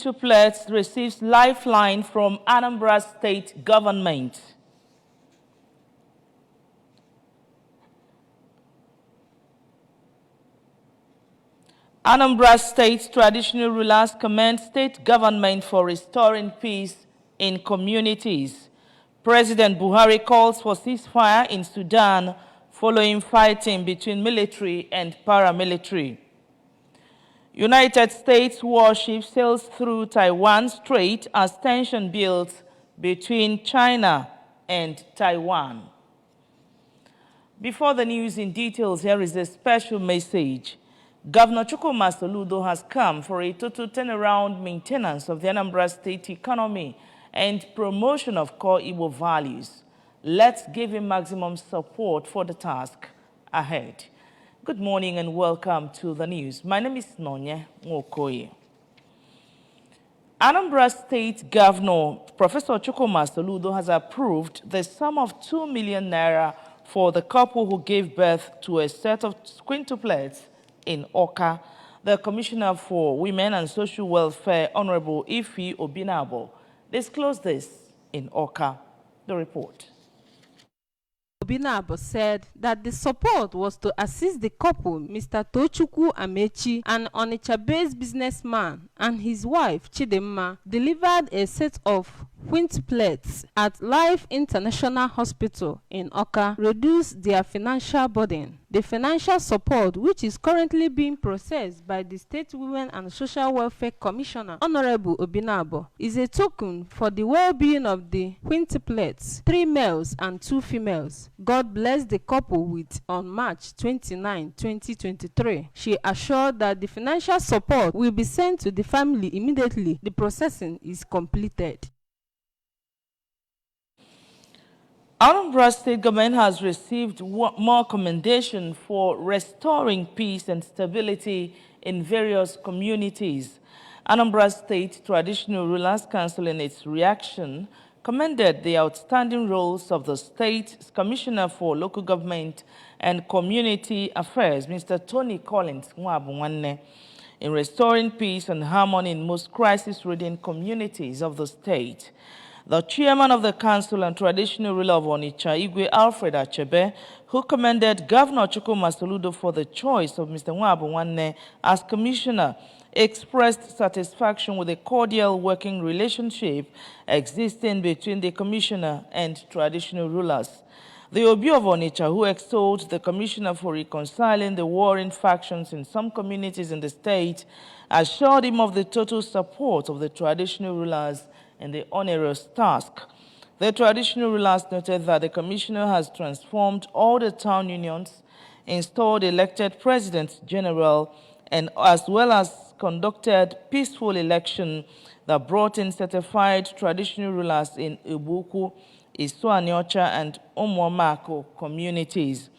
Quintuplets receives lifeline from Anambra State government. Anambra State traditional rulers commend state government for restoring peace in communities. President Buhari calls for ceasefire in Sudan following fighting between military and paramilitary. United States warship sails through Taiwan Strait as tension builds between China and Taiwan. Before the news in details, here is a special message. Governor Chukwuma Soludo has come for a total turnaround maintenance of the Anambra State economy and promotion of core Igbo values. Let's give him maximum support for the task ahead. Good morning and welcome to the news. My name is Nonye Nwokoye. Anambra State Governor Professor Chukwuma Soludo has approved the sum of 2 million naira for the couple who gave birth to a set of quintuplets in Oka. The Commissioner for Women and Social Welfare, Honorable Ifi Obinabo, disclosed this in Oka. The report. Obinabo said that the support was to assist the couple, Mr. Tochukwu Amechi, an Onitsha-based businessman, and his wife, Chidemma, delivered a set of quintuplets at Life International Hospital in Oka, reduced their financial burden. The financial support, which is currently being processed by the State Women and Social Welfare Commissioner, Honorable Obinabo, is a token for the well-being of the quintuplets, 3 males and 2 females. God blessed the couple with on March 29, 2023. She assured that the financial support will be sent to the family immediately the processing is completed. Anambra State government has received more commendation for restoring peace and stability in various communities. Anambra State Traditional Rulers Council, in its reaction, commended the outstanding roles of the State Commissioner for Local Government and Community Affairs, Mr. Tony Collins Nwabunwanne, in restoring peace and harmony in most crisis-ridden communities of the state. The chairman of the council and traditional ruler of Onitsha, Igwe Alfred Achebe, who commended Governor Chukwuma Soludo for the choice of Mr. Nwabunwanne as commissioner, expressed satisfaction with the cordial working relationship existing between the commissioner and traditional rulers. The Obi of Onitsha, who extolled the commissioner for reconciling the warring factions in some communities in the state, assured him of the total support of the traditional rulers in the onerous task. The traditional rulers noted that the commissioner has transformed all the town unions, installed elected presidents general, and as well as conducted peaceful election that brought in certified traditional rulers in Ibuku, Isuaniocha, and Umuomako communities.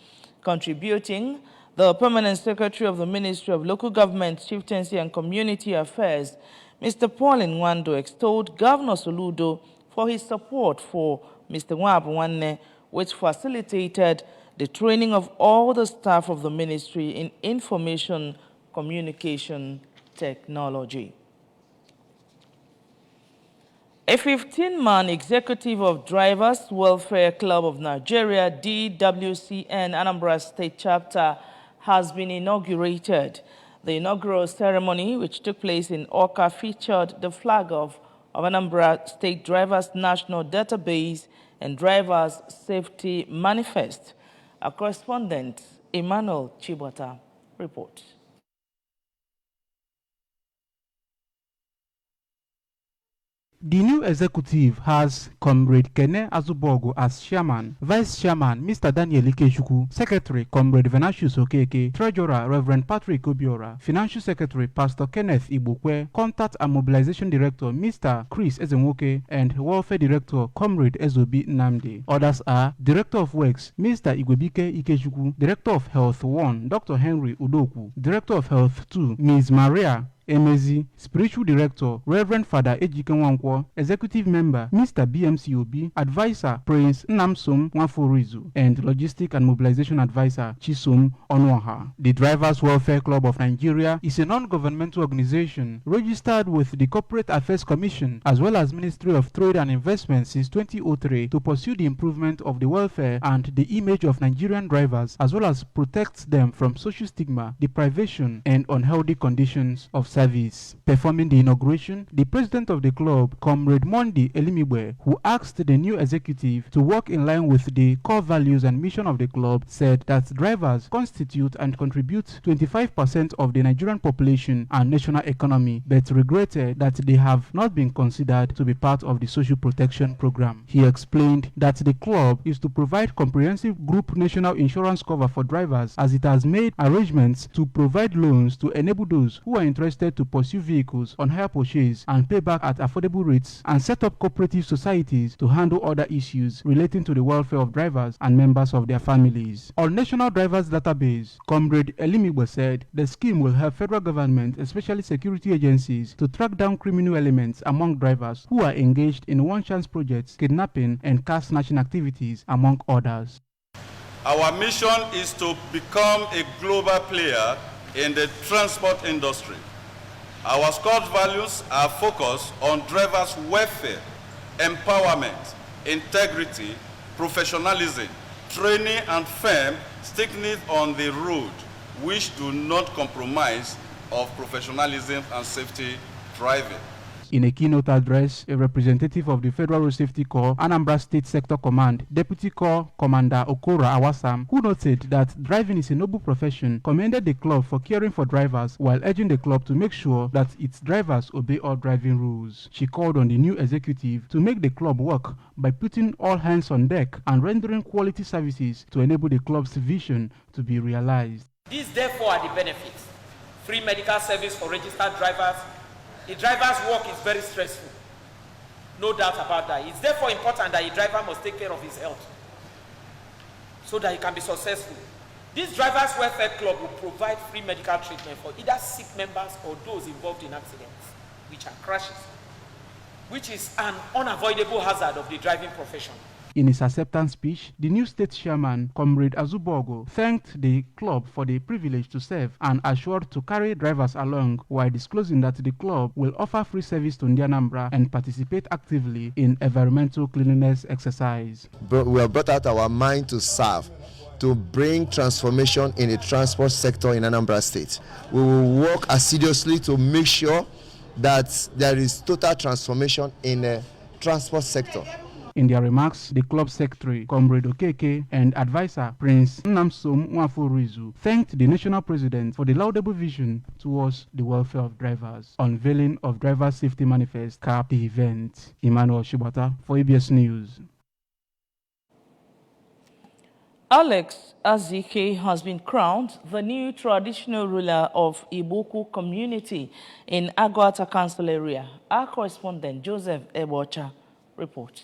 Contributing, the permanent secretary of the Ministry of Local Government, Chieftaincy and Community Affairs, Mr. Paul Nwando, extolled Governor Soludo for his support for Mr. Nwabunwanne, which facilitated the training of all the staff of the ministry in information communication technology. A 15-man executive of Drivers Welfare Club of Nigeria, DWCN Anambra State Chapter, has been inaugurated. The inaugural ceremony, which took place in Oka, featured the flag of Anambra State Drivers National Database and Drivers Safety Manifest. Our correspondent, Emmanuel Chibota, reports. The new executive has Comrade Kene Azubogo as chairman, vice chairman Mr. Daniel Ikechukwu, secretary Comrade Venantius Okeke, treasurer Reverend Patrick Obiora, financial secretary Pastor Kenneth Ibukwe, contact and mobilization director Mr. Chris Ezenwoke, and welfare director Comrade Ezobi Nnamdi. Others are director of works Mr. Igwebike Ikechukwu, director of health 1 Dr. Henry Udoku, director of health 2 Ms. Maria Emezi, Spiritual Director, Reverend Father Ejike Nwankwo, Executive Member, Mr. BMCOB, Advisor, Prince Nnamsom Nwaforizu, and Logistic and Mobilization Advisor, Chisom Onuaha. The Drivers Welfare Club of Nigeria is a non-governmental organization registered with the Corporate Affairs Commission as well as Ministry of Trade and Investment since 2003 to pursue the improvement of the welfare and the image of Nigerian drivers as well as protect them from social stigma, deprivation, and unhealthy conditions of service. Performing the inauguration, the president of the club, Comrade Mondi Elimigbe, who asked the new executive to work in line with the core values and mission of the club, said that drivers constitute and contribute 25% of the Nigerian population and national economy, but regretted that they have not been considered to be part of the social protection program. He explained that the club is to provide comprehensive group national insurance cover for drivers, as it has made arrangements to provide loans to enable those who are interested to pursue vehicles on hire purchase and pay back at affordable rates, and set up cooperative societies to handle other issues relating to the welfare of drivers and members of their families. On National Drivers Database, Comrade Elimigbe said the scheme will help federal government, especially security agencies, to track down criminal elements among drivers who are engaged in one-chance projects, kidnapping, and car snatching activities, among others. Our mission is to become a global player in the transport industry. Our squad values are focused on drivers' welfare, empowerment, integrity, professionalism, training, and firm stickiness on the road, which do not compromise of professionalism and safety driving. In a keynote address, a representative of the Federal Road Safety Corps, Anambra State Sector Command, Deputy Corps Commander Okora Awasam, who noted that driving is a noble profession, commended the club for caring for drivers while urging the club to make sure that its drivers obey all driving rules. She called on the new executive to make the club work by putting all hands on deck and rendering quality services to enable the club's vision to be realized. These therefore are the benefits. Free medical service for registered drivers. The driver's work is very stressful. No doubt about that. It's therefore important that a driver must take care of his health so that he can be successful. This Drivers Welfare Club will provide free medical treatment for either sick members or those involved in accidents, which are crashes, which is an unavoidable hazard of the driving profession. In his acceptance speech, the new state chairman, Comrade Azubogo, thanked the club for the privilege to serve and assured to carry drivers along, while disclosing that the club will offer free service to Anambra and participate actively in environmental cleanliness exercise. We have brought out our mind to serve, to bring transformation in the transport sector in Anambra State. We will work assiduously to make sure that there is total transformation in the transport sector. In their remarks, the club secretary, Comrade Okeke, and advisor, Prince Nnamsom Nwaforizu, thanked the national president for the laudable vision towards the welfare of drivers. Unveiling of Driver Safety Manifest capped the event. Emmanuel Shibata for ABS News. Alex Azike has been crowned the new traditional ruler of Ibuku community in Agwata Council area. Our correspondent, Joseph Ebocha, reports.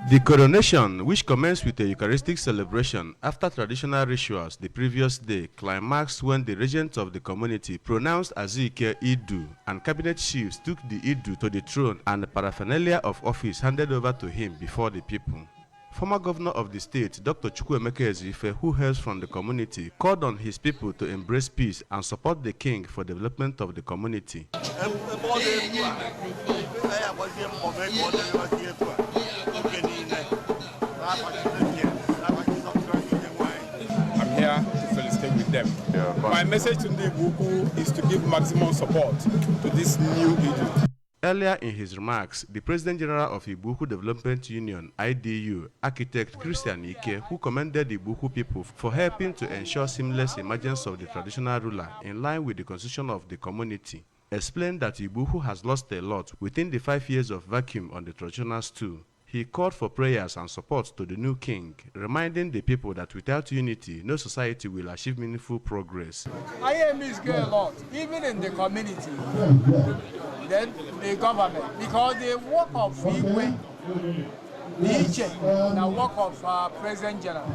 The coronation, which commenced with a Eucharistic celebration after traditional rituals the previous day, climaxed when the regent of the community pronounced Azike Idu, and cabinet chiefs took the Idu to the throne and the paraphernalia of office handed over to him before the people. Former governor of the state, Dr. Chukwuemeka Ezife, who hails from the community, called on his people to embrace peace and support the king for development of the community. I'm here to felicitate with them. My message to the Ibuku is to give maximum support to this new Idu. Earlier in his remarks, the President General of Ibuku Development Union, IDU, architect Christian Ike, who commended the Ibuku people for helping to ensure seamless emergence of the traditional ruler in line with the constitution of the community, explained that Ibuku has lost a lot within the 5 years of vacuum on the traditional stool. He called for prayers and support to the new king, reminding the people that without unity, no society will achieve meaningful progress. IMEs get a lot, even in the community, then the government, because the work of Igwe the work of President General.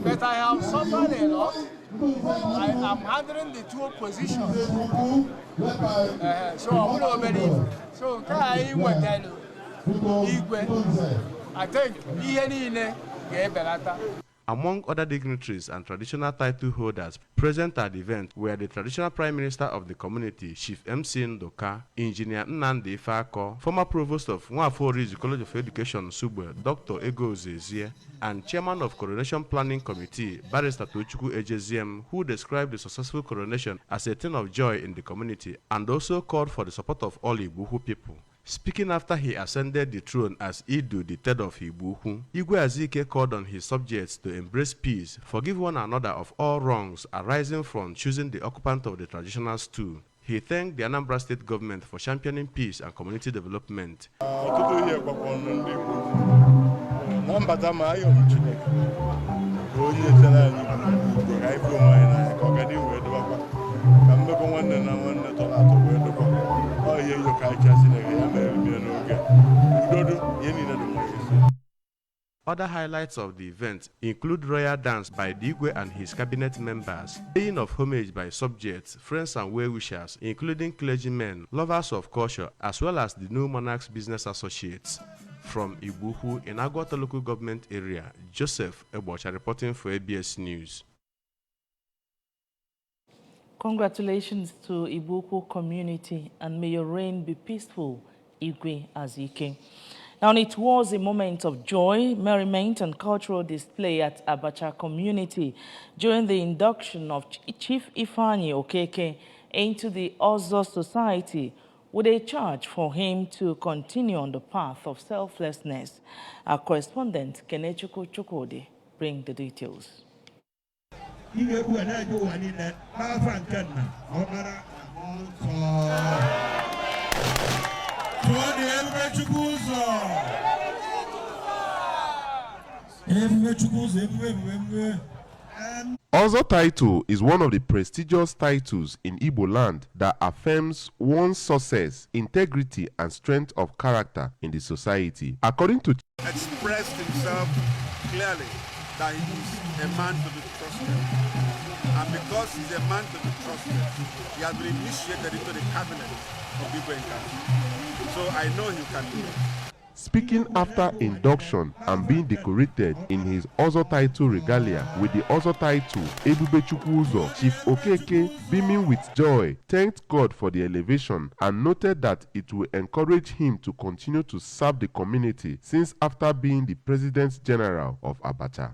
But I have suffered a lot. I am handling the two positions. So I'm not very. So I think Among other dignitaries and traditional title holders present at the event were the traditional prime minister of the community, Chief MC Ndoka, Engineer Nnamdi Ifeako, former provost of Nwafo Ridge College of Education, Subwe, Dr. Ego Zezie, and chairman of Coronation Planning Committee, Barrister Tochukwu Ejeziem, who described the successful coronation as a thing of joy in the community and also called for the support of all Igboho people. Speaking after he ascended the throne as Idu the third of Igboho, Igwe Azike called on his subjects to embrace peace, forgive one another of all wrongs arising from choosing the occupant of the traditional stool. He thanked the Anambra State government for championing peace and community development. Other highlights of the event include royal dance by Digwe and his cabinet members, paying of homage by subjects, friends and well-wishers, including clergymen, lovers of culture, as well as the new monarch's business associates. From Igboho in Agwata local government area, Joseph Ebocha reporting for ABS News. Congratulations to Igboho community, and may your reign be peaceful, Igwe Azike. Now, it was a moment of joy, merriment, and cultural display at Abacha community during the induction of Chief Ifeanyi Okeke into the Ozo Society, with a charge for him to continue on the path of selflessness. Our correspondent, Kenechukwu Chukwudi, bring the details. Ozo title is one of the prestigious titles in Igbo land that affirms one's success, integrity, and strength of character in the society. According to expressed himself clearly that he is a man to be trusted. And because he's a man to be trusted, he has been initiated into the cabinet of Igbo Council. So I know he can do it. Speaking after induction and being decorated in his Ozo title regalia with the Ozo title Ebube Chukwu Uzo, Chief Okeke, beaming with joy, thanked God for the elevation and noted that it will encourage him to continue to serve the community since after being the President General of Abacha.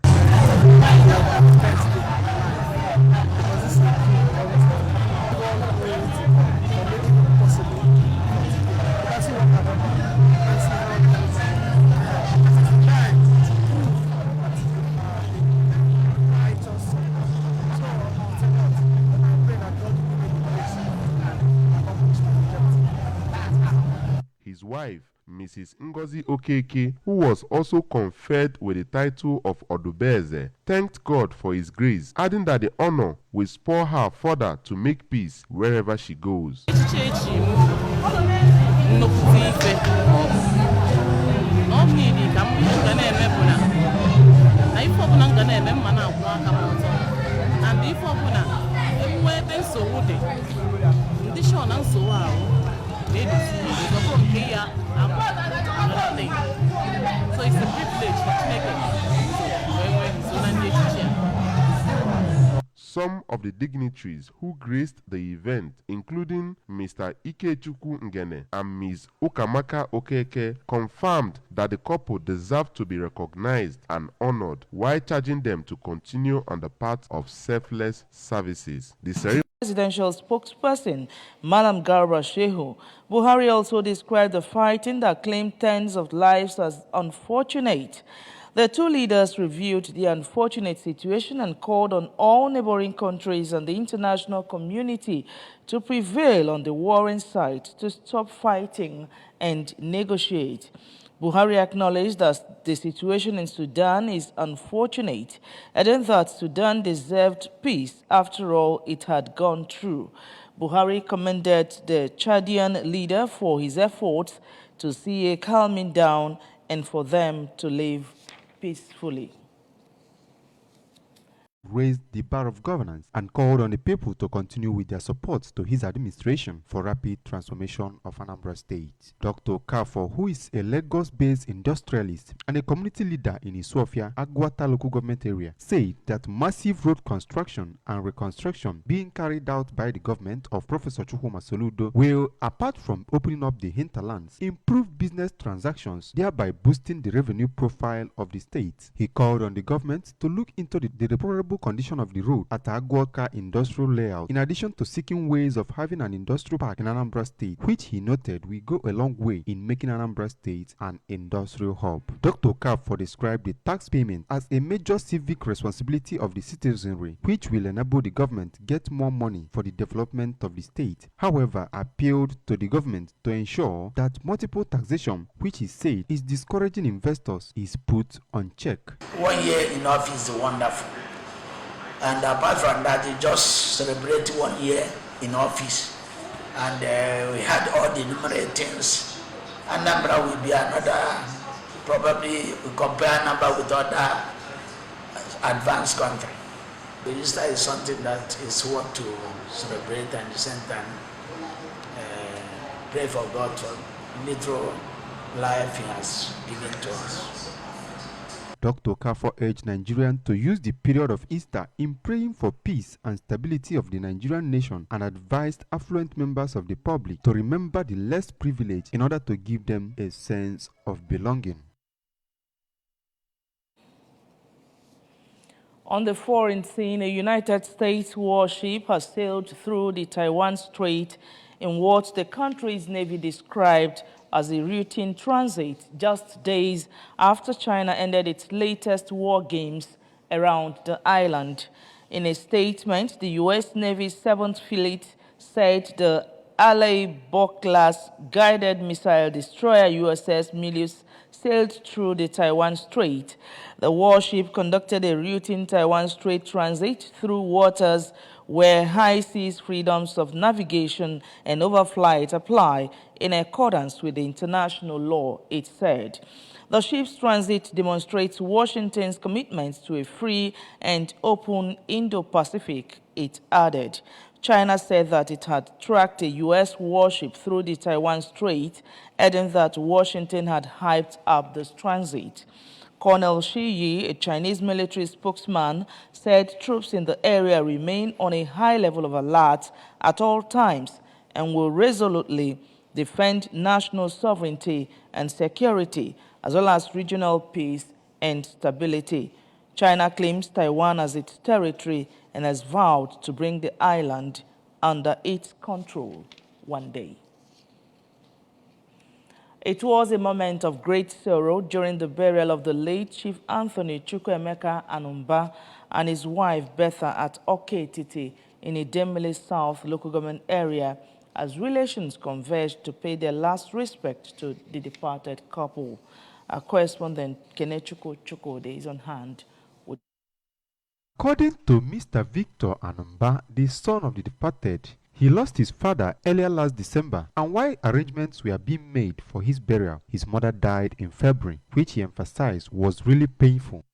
His wife, Mrs. Ngozi Okeke, who was also conferred with the title of Odubeze, thanked God for his grace, adding that the honor will spur her further to make peace wherever she goes. So it's a privilege to make it. Some of the dignitaries who graced the event, including Mr. Ikechukwu Ngene and Ms. Ukamaka Okeke, confirmed that the couple deserved to be recognized and honored while charging them to continue on the path of selfless services. The presidential spokesperson, Malam Garba Shehu, Buhari also described the fighting that claimed tens of lives as unfortunate. The two leaders reviewed the unfortunate situation and called on all neighboring countries and the international community to prevail on the warring side to stop fighting and negotiate. Buhari acknowledged that the situation in Sudan is unfortunate, adding that Sudan deserved peace after all it had gone through. Buhari commended the Chadian leader for his efforts to see a calming down and for them to live peacefully. Raised the bar of governance and called on the people to continue with their support to his administration for rapid transformation of Anambra State. Dr. Okafor, who is a Lagos-based industrialist and a community leader in Isuofia, Agwata local government area, said that massive road construction and reconstruction being carried out by the government of Professor Chukwuma Soludo will, apart from opening up the hinterlands, improve business transactions, thereby boosting the revenue profile of the state. He called on the government to look into the deplorable condition of the road at Agwoka industrial layout, in addition to seeking ways of having an industrial park in Anambra State, which he noted will go a long way in making Anambra State an industrial hub. Dr. Okafor described the tax payment as a major civic responsibility of the citizenry, which will enable the government get more money for the development of the state. However, appealed to the government to ensure that multiple taxation, which he said is discouraging investors, is put on check. 1 year in office is wonderful. And apart from that, we just celebrate 1 year in office. And we had all the numerous things. Anambra will be another, probably we compare number with other advanced countries. The Easter is something that is worth to celebrate and at the same time pray for God for little life He has given to us. Dr. Okafor urged Nigerians to use the period of Easter in praying for peace and stability of the Nigerian nation and advised affluent members of the public to remember the less privileged in order to give them a sense of belonging. On the foreign scene, a United States warship has sailed through the Taiwan Strait in what the country's Navy described as a routine transit, just days after China ended its latest war games around the island. In a statement, the U.S. Navy's 7th Fleet said the Alei-class guided missile destroyer USS Milius sailed through the Taiwan Strait. The warship conducted a routine Taiwan Strait transit through waters where high seas freedoms of navigation and overflight apply in accordance with the international law, it said. The ship's transit demonstrates Washington's commitment to a free and open Indo-Pacific, it added. China said that it had tracked a U.S. warship through the Taiwan Strait, adding that Washington had hyped up this transit. Colonel Shi Yi, a Chinese military spokesman, said troops in the area remain on a high level of alert at all times and will resolutely defend national sovereignty and security, as well as regional peace and stability. China claims Taiwan as its territory and has vowed to bring the island under its control one day. It was a moment of great sorrow during the burial of the late Chief Anthony Chukwuemeka Anumba and his wife Betha at Oketiti in Idemili South local government area as relations converged to pay their last respect to the departed couple. Our correspondent Kenechukwu Chukwude is on hand. According to Mr. Victor Anumba, the son of the departed, he lost his father earlier last December, and while arrangements were being made for his burial, his mother died in February, which he emphasized was really painful.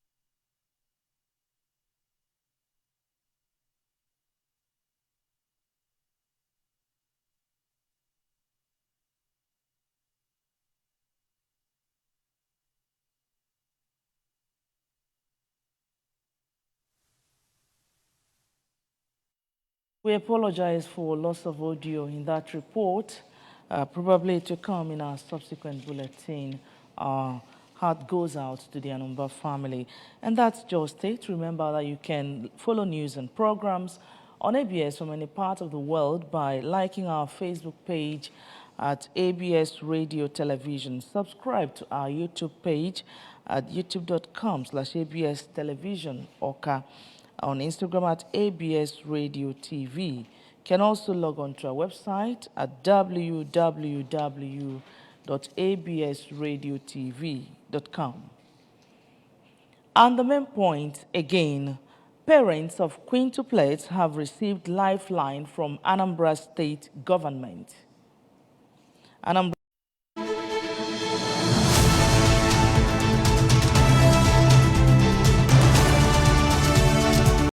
We apologize for loss of audio in that report. Probably to come in our subsequent bulletin. Our heart goes out to the Anumba family. And that's just it. Remember that you can follow news and programs on ABS from any part of the world by liking our Facebook page at ABS Radio Television. Subscribe to our YouTube page at youtube.com/ABS Television Oka. On Instagram at ABS Radio TV. You can also log on to our website at www.absradiotv.com. And the main point, again, parents of quintuplets have received lifeline from Anambra State government. Anambra